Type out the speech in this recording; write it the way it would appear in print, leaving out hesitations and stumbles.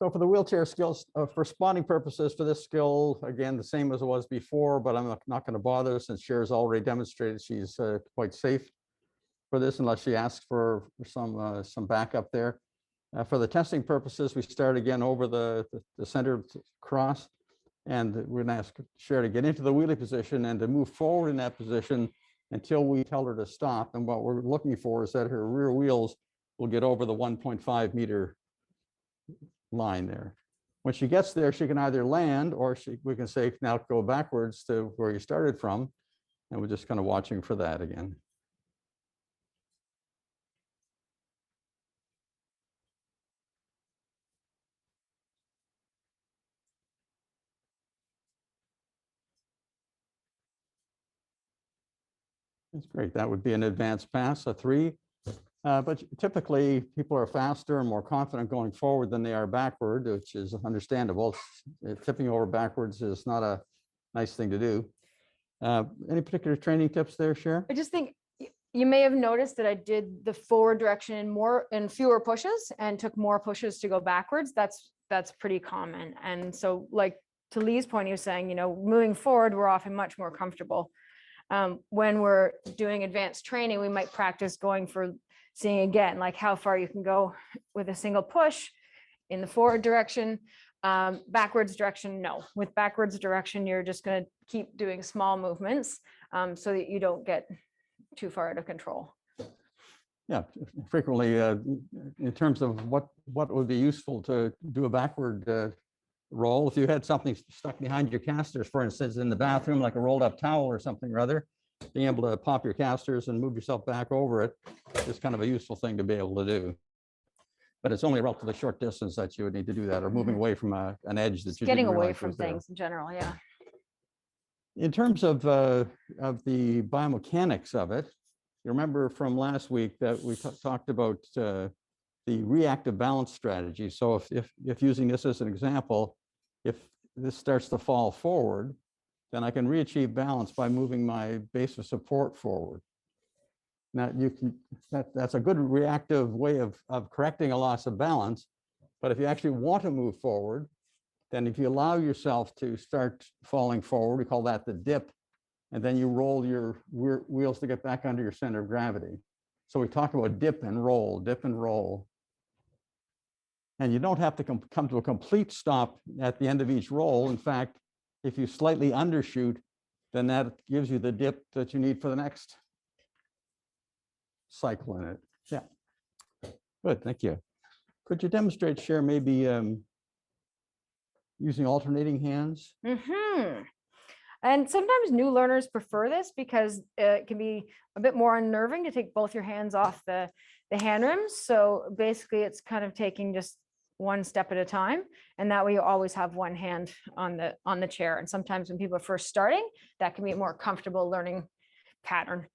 So for the wheelchair skills, for spotting purposes for this skill, again, the same as it was before, but I'm not going to bother since Cher's already demonstrated she's quite safe for this unless she asks for some backup there. For the testing purposes, we start again over the center cross, and we're going to ask Cher to get into the wheelie position and to move forward in that position until we tell her to stop. And what we're looking for is that her rear wheels will get over the 1.5 meter line there. When she gets there, she can either land or we can say now go backwards to where you started from, and we're just kind of watching for that again. That's great. That would be an advanced pass, a 3. But typically, people are faster and more confident going forward than they are backward, which is understandable. Tipping over backwards is not a nice thing to do. Any particular training tips there, Cher? I just think you may have noticed that I did the forward direction in fewer pushes and took more pushes to go backwards. That's pretty common. And so, like to Lee's point, he was saying, moving forward, we're often much more comfortable. When we're doing advanced training, we might practice seeing again, like how far you can go with a single push in the forward direction. Backwards direction, no. With backwards direction, you're just going to keep doing small movements so that you don't get too far out of control. Yeah, frequently in terms of what would be useful to do a backward roll, if you had something stuck behind your casters, for instance, in the bathroom, like a rolled up towel or something or other, being able to pop your casters and move yourself back over it is kind of a useful thing to be able to do. But it's only a relatively short distance that you would need to do that, or moving away from an edge that you getting away from things in general. Yeah. In terms of the biomechanics of it, you remember from last week that we talked about the reactive balance strategy. So if using this as an example, if this starts to fall forward, then I can re-achieve balance by moving my base of support forward. Now that's a good reactive way of correcting a loss of balance. But if you actually want to move forward, then if you allow yourself to start falling forward, we call that the dip, and then you roll your wheels to get back under your center of gravity. So we talk about dip and roll, dip and roll. And you don't have to come to a complete stop at the end of each roll. In fact, if you slightly undershoot, then that gives you the dip that you need for the next cycle in it. Yeah, good, thank you. Could you demonstrate, Cher, maybe using alternating hands? Mm-hmm. And sometimes new learners prefer this because it can be a bit more unnerving to take both your hands off the hand rims. So basically it's kind of taking just one step at a time, and that way you always have one hand on the chair. And sometimes when people are first starting, that can be a more comfortable learning pattern.